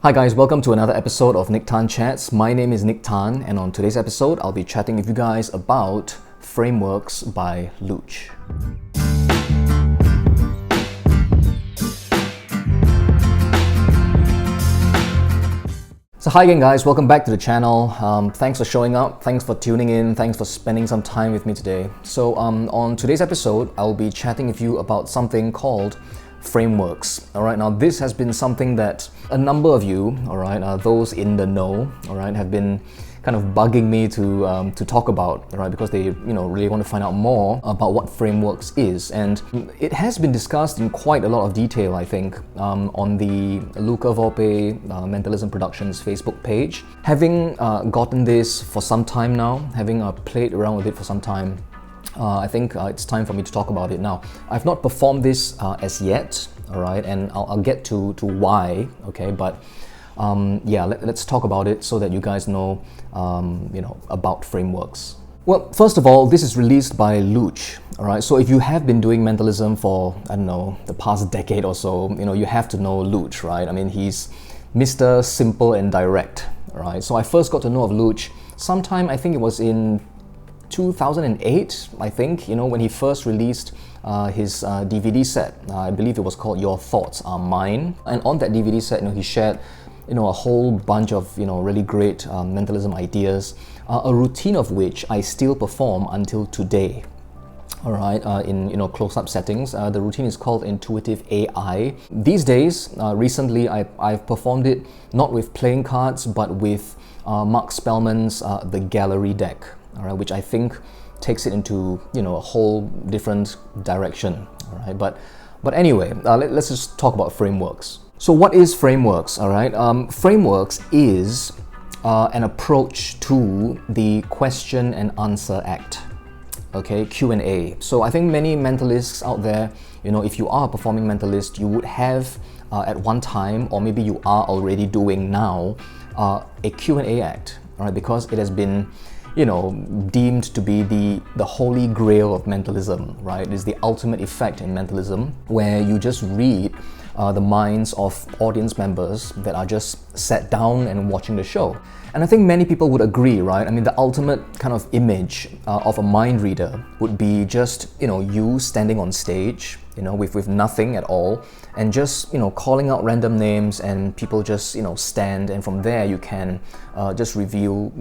Hi guys, welcome to another episode of Nick Tan Chats. My name is Nick Tan, and on today's episode, I'll be chatting with you guys about frameworks by Looch. So hi again guys, welcome back to the channel. Thanks for showing up, thanks for tuning in, thanks for spending some time with me today. So on today's episode, I'll be chatting with you about something called frameworks. Alright, now this has been something that a number of you, alright, those in the know, alright, have been kind of bugging me to talk about, right? Because they really want to find out more about what frameworks is, and it has been discussed in quite a lot of detail, I think, on the Luge Mentalism Productions Facebook page. Having gotten this for some time now, having played around with it for some time, I think it's time for me to talk about it now. I've not performed this as yet, all right, and I'll get to why, okay, but yeah, let's talk about it so that you guys know, about frameworks. Well, first of all, this is released by Luge, all right. So if you have been doing mentalism for, I don't know, the past decade or so, you have to know Luge, right? I mean, he's Mr. Simple and Direct, all right. So I first got to know of Luge sometime, I think it was in 2008, I think, when he first released his DVD set. I believe it was called Your Thoughts Are Mine. And on that DVD set, he shared a whole bunch of really great mentalism ideas, a routine of which I still perform until today. All right, in close-up settings. The routine is called Intuitive AI. These days, recently, I've performed it not with playing cards, but with Mark Spellman's The Gallery deck. All right, which I think takes it into a whole different direction. All right, but anyway, let's just talk about frameworks. So what is frameworks? All right, frameworks is an approach to the question and answer act. Okay, Q&A. So I think many mentalists out there, if you are a performing mentalist, you would have at one time, or maybe you are already doing now, a Q&A act. All right, because it has been deemed to be the holy grail of mentalism, right? It is the ultimate effect in mentalism, where you just read the minds of audience members that are just sat down and watching the show. And I think many people would agree, right? I mean, the ultimate kind of image of a mind reader would be just, you standing on stage, with nothing at all, and just, calling out random names, and people just, stand, and from there you can just reveal,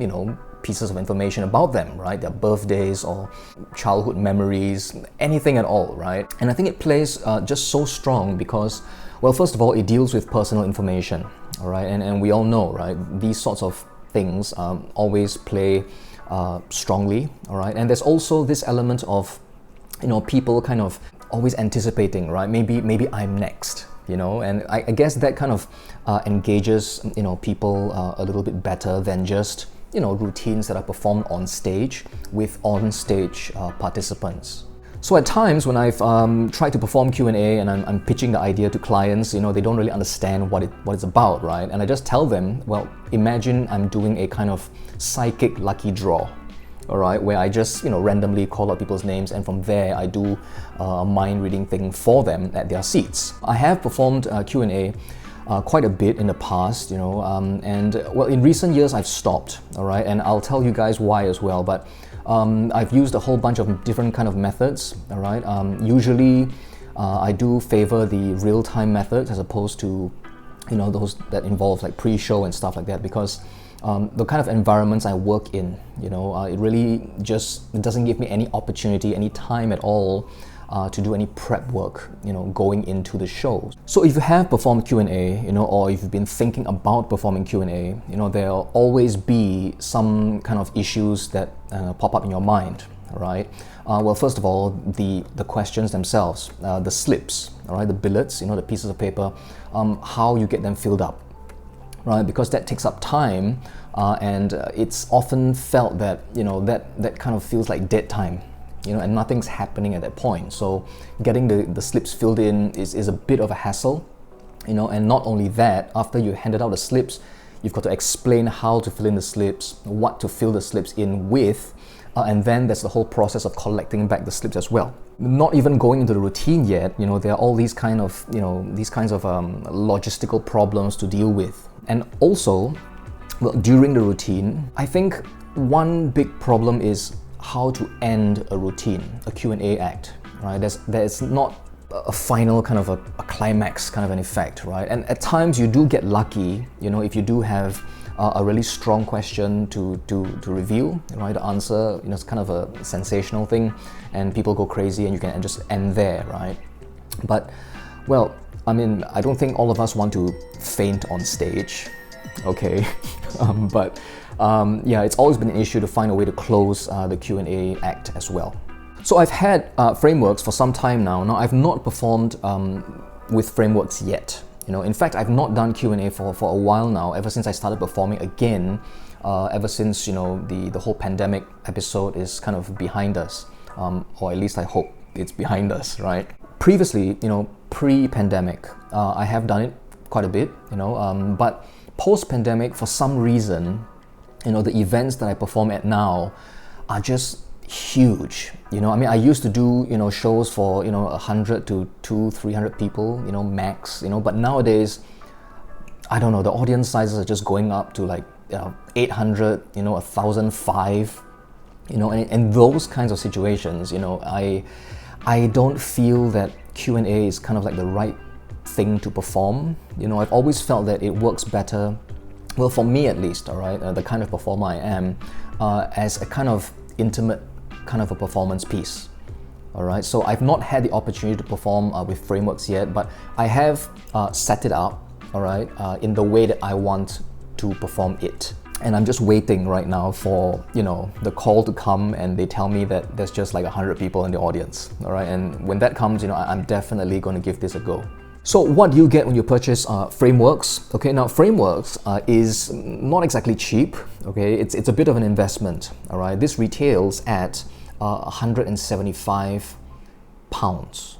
pieces of information about them, right? Their birthdays or childhood memories, anything at all, right? And I think it plays just so strong because, well, first of all, it deals with personal information, all right? And we all know, right? These sorts of things always play strongly, all right? And there's also this element of, people kind of always anticipating, right? Maybe I'm next. And I guess that kind of engages, people a little bit better than just routines that are performed on stage with on-stage participants. So at times when I've tried to perform Q&A and I'm pitching the idea to clients, they don't really understand what it's about, right? And I just tell them, well, imagine I'm doing a kind of psychic lucky draw, all right, where I just randomly call out people's names, and from there I do a mind reading thing for them at their seats. I have performed Q&A quite a bit in the past, and well, in recent years I've stopped, all right, and I'll tell you guys why as well, but I've used a whole bunch of different kind of methods, all right. Usually I do favor the real-time methods as opposed to, those that involve like pre-show and stuff like that, because the kind of environments I work in, it really just doesn't give me any opportunity, any time at all to do any prep work, going into the show. So if you have performed Q&A, or if you've been thinking about performing Q&A, there'll always be some kind of issues that pop up in your mind, right? Well, first of all, the questions themselves, the slips, all right, the billets, the pieces of paper, how you get them filled up, right? Because that takes up time, and it's often felt that, that kind of feels like dead time. And nothing's happening at that point. So getting the slips filled in is a bit of a hassle, and not only that, after you handed out the slips, you've got to explain how to fill in the slips, what to fill the slips in with, and then there's the whole process of collecting back the slips as well. Not even going into the routine yet, there are all these kind of, these kinds of logistical problems to deal with, And also, well, during the routine, I think one big problem is how to end a routine, a Q&A act, right? There's not a final kind of a climax kind of an effect, right? And at times you do get lucky, you know, if you do have a really strong question to reveal, right? The answer, you know, it's kind of a sensational thing and people go crazy and you can just end there, right? But, well, I mean, I don't think all of us want to faint on stage, okay? Yeah, it's always been an issue to find a way to close the Q&A act as well. So I've had frameworks for some time now. Now I've not performed with frameworks yet. You know, in fact, I've not done Q&A for a while now, ever since I started performing again, ever since, you know, the whole pandemic episode is kind of behind us, or at least I hope it's behind us, right? Previously, you know, pre-pandemic, I have done it quite a bit, you know, but post-pandemic, for some reason, you know, the events that I perform at now are just huge. You know, I mean, I used to do, you know, shows for, you know, 100 to 200-300 people, you know, max, you know, but nowadays, I don't know, the audience sizes are just going up to like 800, you know, 1,005, you know, and in those kinds of situations, you know, I don't feel that Q&A is kind of like the right thing to perform. You know, I've always felt that it works better, well, for me at least, all right, the kind of performer I am, as a kind of intimate kind of a performance piece. All right, so I've not had the opportunity to perform with frameworks yet, but I have set it up, all right, in the way that I want to perform it. And I'm just waiting right now for, you know, the call to come and they tell me that there's just like 100 people in the audience, all right? And when that comes, you know, I'm definitely going to give this a go. So what do you get when you purchase frameworks? Okay, now frameworks is not exactly cheap, okay? It's a bit of an investment, all right? This retails at £175,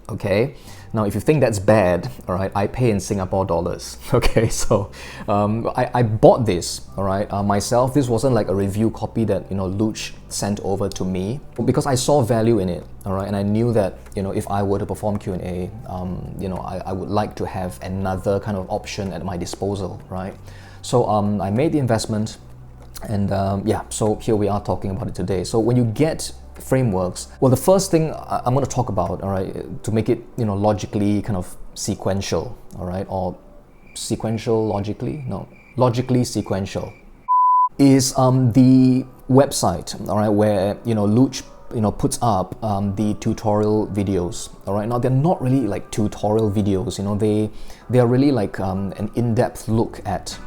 okay? Now, if you think that's bad, all right, I pay in Singapore dollars, okay? So I bought this, all right, myself. This wasn't like a review copy that, you know, Luge sent over to me, because I saw value in it, all right? And I knew that, you know, if I were to perform Q&A, you know, I would like to have another kind of option at my disposal, right? So I made the investment, and yeah, so here we are talking about it today. So when you get frameworks, well, the first thing I'm going to talk about, all right, to make it, you know, logically kind of sequential, all right, or sequential logically, no, logically sequential, is the website, all right, where, you know, Luge, you know, puts up the tutorial videos, all right. Now they're not really like tutorial videos, you know, they are really like an in-depth look at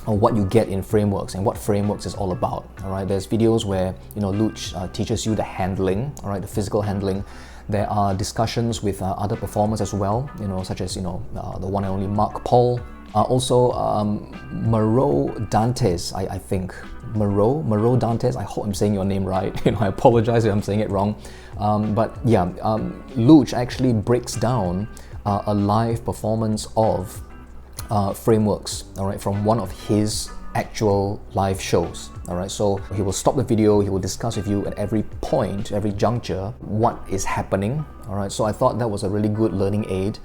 what you get in frameworks and what frameworks is all about, all right? There's videos where, you know, Luge teaches you the handling, all right, the physical handling. There are discussions with other performers as well, you know, such as, you know, the one and only Mark Paul. Also, Moreau Dantes, I think. Moreau Dantes, I hope I'm saying your name right. You know, I apologize if I'm saying it wrong. But yeah, Luge actually breaks down a live performance of frameworks, all right, from one of his actual live shows, all right. So he will stop the video, he will discuss with you at every point, every juncture, what is happening, all right. So I thought that was a really good learning aid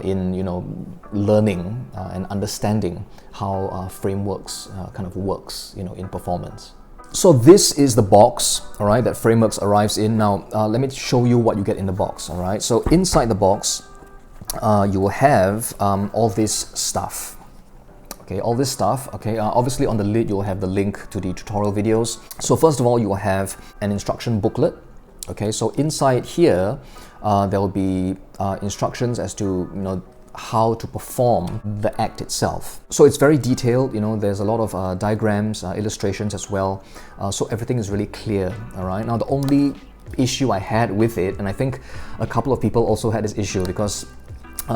in, you know, learning and understanding how frameworks kind of works, you know, in performance. So this is the box, all right, that frameworks arrives in. Now let me show you what you get in the box, all right. So inside the box, you will have all this stuff. Okay, all this stuff. Okay, obviously on the lid you'll have the link to the tutorial videos. So first of all, you will have an instruction booklet. Okay, so inside here there will be instructions as to, you know, how to perform the act itself. So it's very detailed. You know, there's a lot of diagrams, illustrations as well. So everything is really clear. All right. Now the only issue I had with it, and I think a couple of people also had this issue, because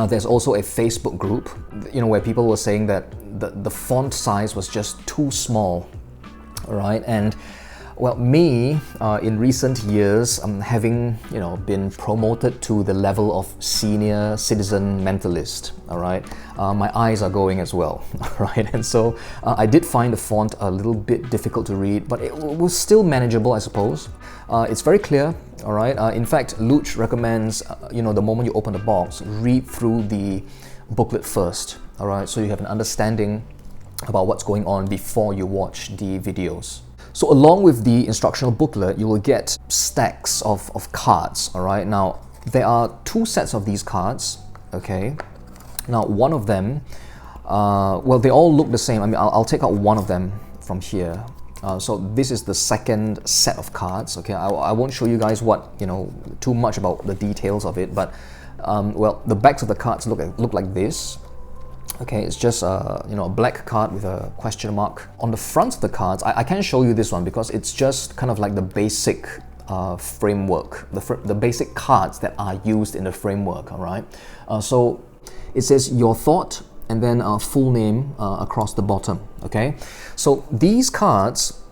there's also a Facebook group, you know, where people were saying that the font size was just too small, all right? And well, me, in recent years, having, you know, been promoted to the level of senior citizen mentalist, all right, my eyes are going as well, right? And so I did find the font a little bit difficult to read, but it was still manageable, I suppose. It's very clear, all right? In fact, Luge recommends, you know, the moment you open the box, read through the booklet first, all right? So you have an understanding about what's going on before you watch the videos. So along with the instructional booklet, you will get stacks of cards, all right? Now, there are 2 sets of these cards, okay? Now, one of them, well, they all look the same. I mean, I'll take out one of them from here. So this is the second set of cards, okay? I won't show you guys too much about the details of it, but well, the backs of the cards look like this. Okay, it's just a black card with a question mark. On the front of the cards, I can't show you this one because it's just kind of like the basic framework, the basic cards that are used in the framework, all right? So it says your thought and then a full name across the bottom, okay? So these cards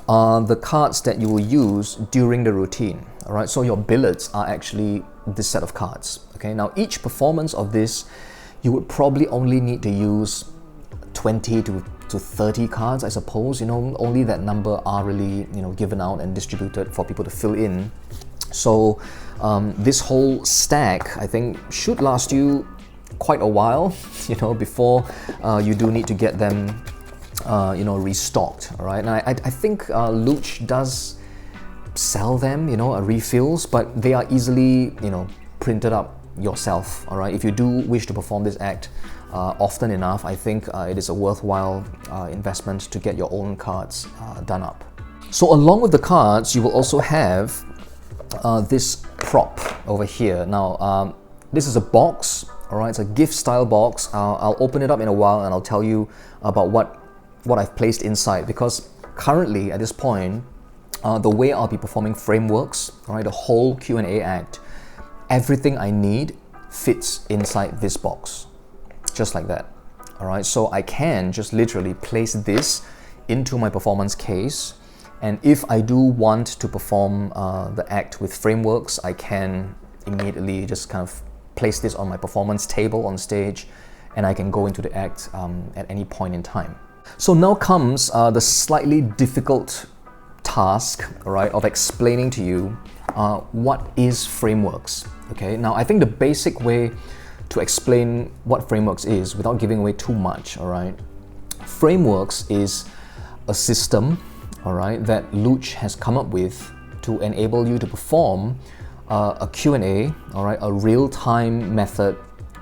are the cards that you will use during the routine, all right? So your billets are actually this set of cards, okay? Now each performance of this, you would probably only need to use 20 to 30 cards, I suppose. Only that number are really given out and distributed for people to fill in. So this whole stack, I think, should last you quite a while, before you do need to get them restocked, all right? And I think Luge does sell them, refills, but they are easily printed up yourself, all right? If you do wish to perform this act often enough, I think it is a worthwhile investment to get your own cards done up. So along with the cards, you will also have this prop over here. Now, this is a box, all right? It's a gift style box. I'll open it up in a while and I'll tell you about what I've placed inside, because currently at this point, the way I'll be performing frameworks, all right, the whole Q&A act, everything I need fits inside this box, just like that, all right? So I can just literally place this into my performance case, and if I do want to perform the act with frameworks, I can immediately just kind of place this on my performance table on stage, and I can go into the act at any point in time. So now comes the slightly difficult task, all right, of explaining to you what is frameworks. Okay, now I think the basic way to explain what frameworks is without giving away too much, all right? Frameworks is a system, all right, that Luge has come up with to enable you to perform a Q&A, all right, a real-time method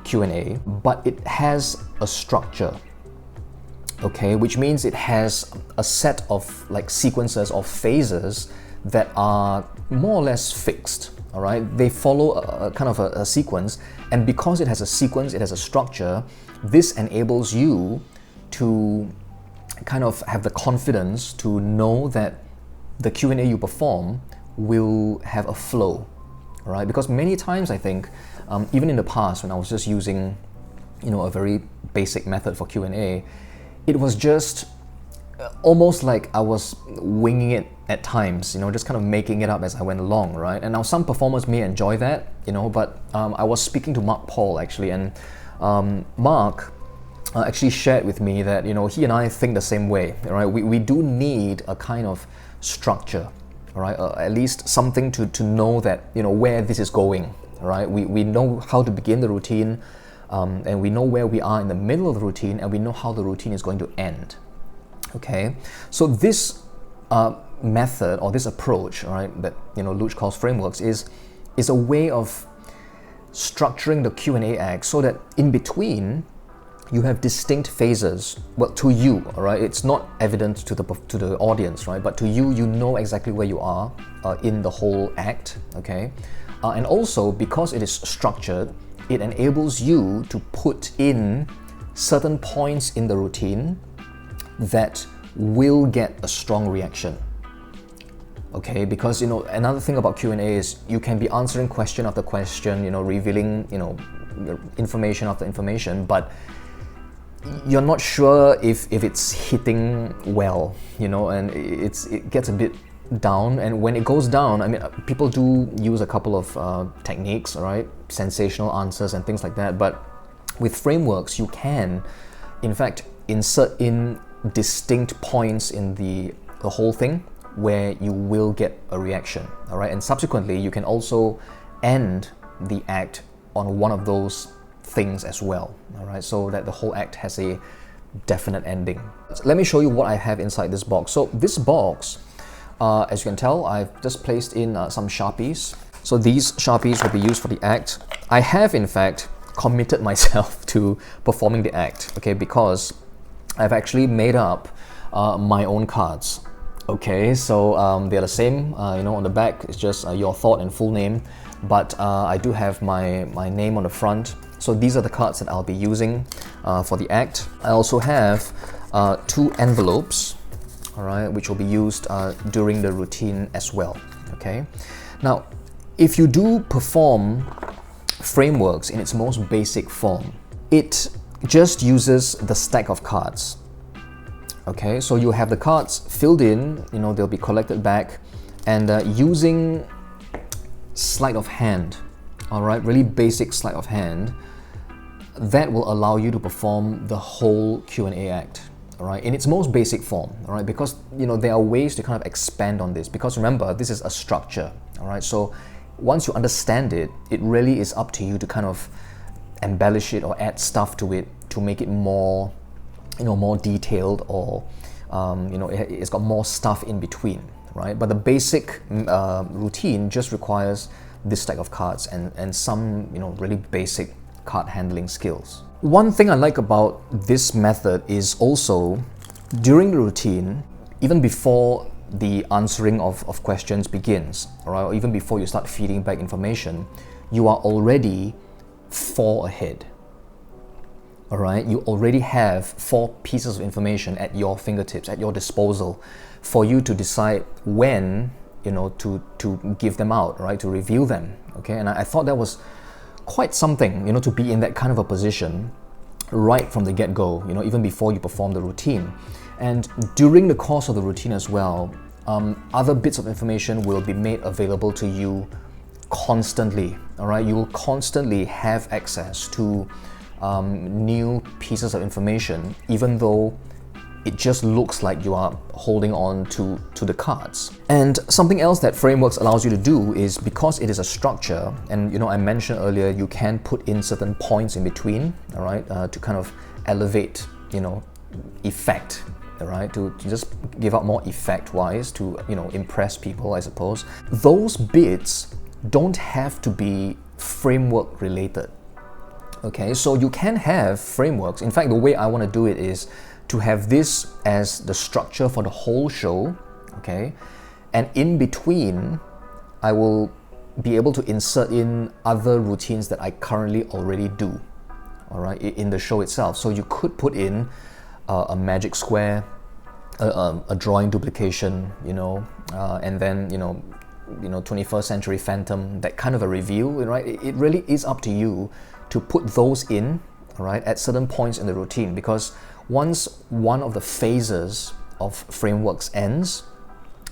Q&A, but it has a structure, okay, which means it has a set of sequences or phases that are more or less fixed, all right? They follow a kind of a sequence, and because it has a sequence, it has a structure, this enables you to kind of have the confidence to know that the Q&A you perform will have a flow, all right? Because many times I think, even in the past when I was just using, a very basic method for Q&A, it was just almost like I was winging it at times, just kind of making it up as I went along, right? And now some performers may enjoy that, but I was speaking to Mark Paul actually, and Mark actually shared with me that, he and I think the same way, right? We do need a kind of structure, all right? At least something to know that, where this is going, all right? We know how to begin the routine, and we know where we are in the middle of the routine, and we know how the routine is going to end. Okay, so this method or this approach, all right, that Luge calls frameworks is a way of structuring the Q&A act so that in between you have distinct phases. Well, to you, all right, it's not evident to the audience, right? But to you, you know exactly where you are in the whole act. Okay, and also because it is structured, it enables you to put in certain points in the routine that will get a strong reaction. Okay, because another thing about Q&A is you can be answering question after question, revealing information after information, but you're not sure if it's hitting well, and it gets a bit down. And when it goes down, I mean, people do use a couple of techniques, all right, sensational answers and things like that, but with frameworks you can in fact insert in distinct points in the whole thing where you will get a reaction, all right? And subsequently, you can also end the act on one of those things as well, all right, so that the whole act has a definite ending. Let me show you what I have inside this box. So this box, as you can tell, I've just placed in some Sharpies. So these Sharpies will be used for the act. I have in fact committed myself to performing the act, okay, because I've actually made up my own cards. Okay, so they're the same, you know, on the back it's just your thought and full name, but I do have my name on the front. So these are the cards that I'll be using for the act. I also have 2 envelopes, all right, which will be used during the routine as well, okay. Now, if you do perform frameworks in its most basic form, it just uses the stack of cards. Okay, so you have the cards filled in, you know, they'll be collected back, and using sleight of hand, all right, really basic sleight of hand, that will allow you to perform the whole Q&A act, all right, in its most basic form, all right, because, you know, there are ways to kind of expand on this, because remember, this is a structure, all right, so once you understand it, it really is up to you to kind of embellish it or add stuff to it to make it more, you know, more detailed, or you know, it's got more stuff in between, right? But the basic routine just requires this stack of cards and some, you know, really basic card handling skills. One thing I like about this method is also during the routine, even before the answering of questions begins, all right, or even before you start feeding back information, you are already 4 ahead. All right, you already have 4 pieces of information at your fingertips, at your disposal, for you to decide when, you know, to give them out, right, to reveal them, okay? And I thought that was quite something, you know, to be in that kind of a position right from the get-go, you know, even before you perform the routine. And during the course of the routine as well, other bits of information will be made available to you constantly, all right? You will constantly have access to new pieces of information, even though it just looks like you are holding on to the cards. And something else that frameworks allows you to do is, because it is a structure, and you know, I mentioned earlier, you can put in certain points in between, all right, to kind of elevate, you know, effect, all right, to just give out more effect-wise, to, you know, impress people, I suppose. Those bits don't have to be framework related. Okay, so you can have frameworks. In fact, the way I want to do it is to have this as the structure for the whole show, okay? And in between, I will be able to insert in other routines that I currently already do, all right, in the show itself. So you could put in a magic square, a drawing duplication, you know, and then, you know, 21st Century Phantom, that kind of a reveal, right? It really is up to you to put those in, all right, at certain points in the routine, because once one of the phases of frameworks ends,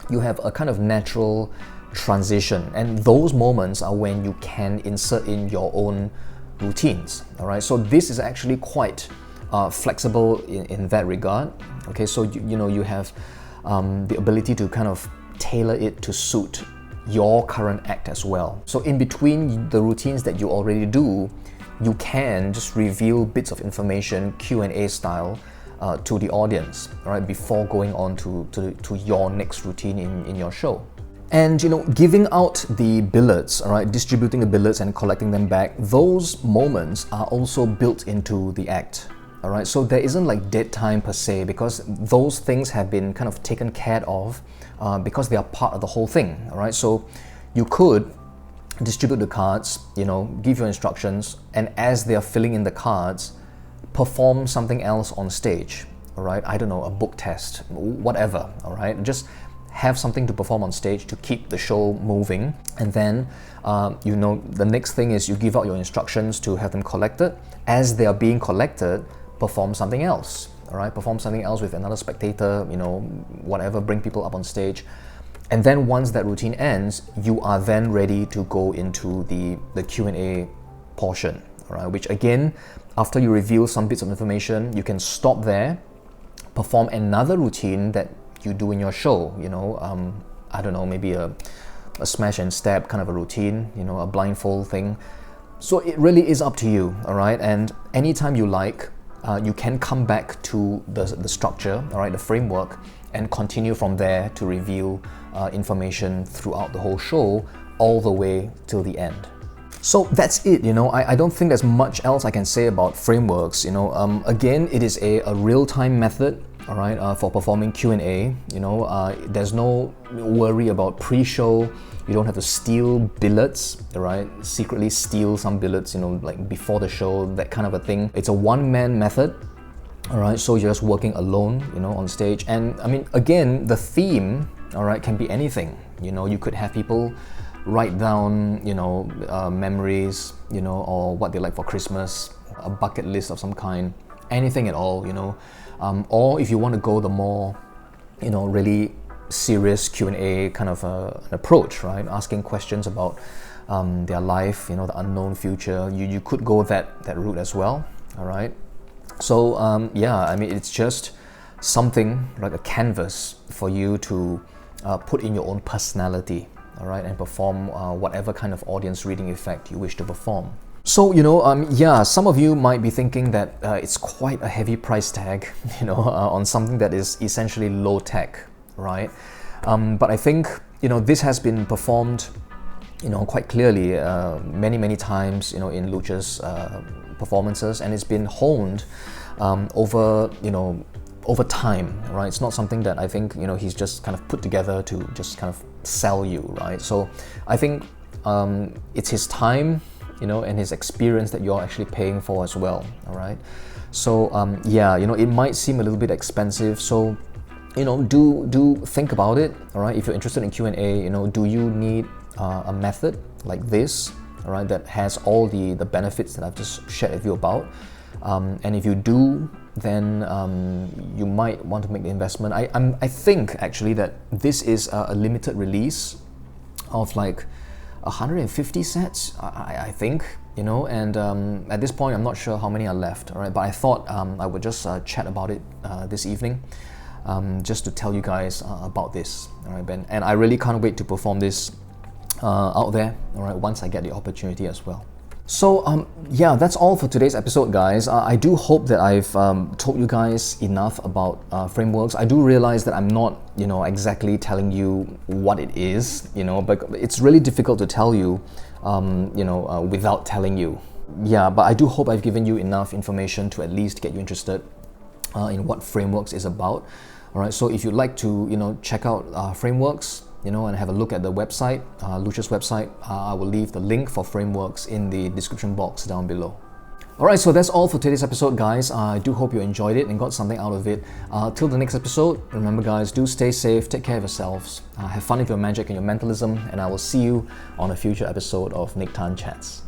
you have a kind of natural transition, and those moments are when you can insert in your own routines, all right? So this is actually quite flexible in that regard, okay? So you know, you have the ability to kind of tailor it to suit your current act as well. So in between the routines that you already do, you can just reveal bits of information, Q&A style, to the audience, right, before going on to your next routine in your show. And you know, giving out the billets, all right, distributing the billets and collecting them back, those moments are also built into the act, all right? So there isn't like dead time per se, because those things have been kind of taken care of because they are part of the whole thing, all right? So you could distribute the cards, you know, give your instructions, and as they are filling in the cards, perform something else on stage, all right? I don't know, a book test, whatever, all right? Just have something to perform on stage to keep the show moving. And then, you know, the next thing is you give out your instructions to have them collected. As they are being collected, perform something else, all right? Perform something else with another spectator, you know, whatever, bring people up on stage. And then once that routine ends, you are then ready to go into the Q&A portion, all right? Which again, after you reveal some bits of information, you can stop there, perform another routine that you do in your show, you know, I don't know, maybe a smash and stab kind of a routine, you know, a blindfold thing. So it really is up to you, all right? And anytime you like, you can come back to the structure, all right, the framework, and continue from there to reveal information throughout the whole show, all the way till the end. So that's it, you know, I don't think there's much else I can say about frameworks, you know. Again, it is a real-time method, all right, for performing Q&A, you know. There's no worry about pre-show. You don't have to steal billets, right? Secretly steal some billets, you know, like before the show, that kind of a thing. It's a one-man method, all right? So you're just working alone, you know, on stage. And I mean, again, the theme, all right, can be anything. You know, you could have people write down, you know, memories, you know, or what they like for Christmas, a bucket list of some kind, anything at all, you know. Or if you want to go the more, you know, really serious Q&A kind of an approach, right? Asking questions about their life, you know, the unknown future. You could go that route as well, all right? So yeah, I mean, it's just something like a canvas for you to put in your own personality, all right, and perform whatever kind of audience reading effect you wish to perform. So, you know, yeah, some of you might be thinking that it's quite a heavy price tag, you know, on something that is essentially low tech, right? But I think, you know, this has been performed, you know, quite clearly many times, you know, in Luge's performances, and it's been honed over, you know, over time, right? It's not something that I think, you know, he's just kind of put together to just kind of sell you, right? So I think it's his time, you know, and his experience that you're actually paying for as well, all right? So yeah, you know, it might seem a little bit expensive, so, you know, do think about it, all right? If you're interested in Q&A, you know, do you need a method like this, all right, that has all the benefits that I've just shared with you about? And if you do, then you might want to make the investment. I think actually that this is a limited release of like 150 sets, I think, you know, and at this point I'm not sure how many are left, all right, but I thought I would just chat about it this evening, just to tell you guys about this, all right, Ben, and I really can't wait to perform this out there, all right, once I get the opportunity as well. So yeah, that's all for today's episode, guys. I do hope that I've told you guys enough about frameworks. I do realize that I'm not, you know, exactly telling you what it is, you know, but it's really difficult to tell you, you know, without telling you. Yeah, but I do hope I've given you enough information to at least get you interested in what frameworks is about. All right, so if you'd like to, you know, check out frameworks, you know, and have a look at the website, Luge's website, I will leave the link for frameworks in the description box down below. Alright, so that's all for today's episode, guys. I do hope you enjoyed it and got something out of it. Till the next episode, remember guys, do stay safe, take care of yourselves, have fun with your magic and your mentalism, and I will see you on a future episode of Nique Chats.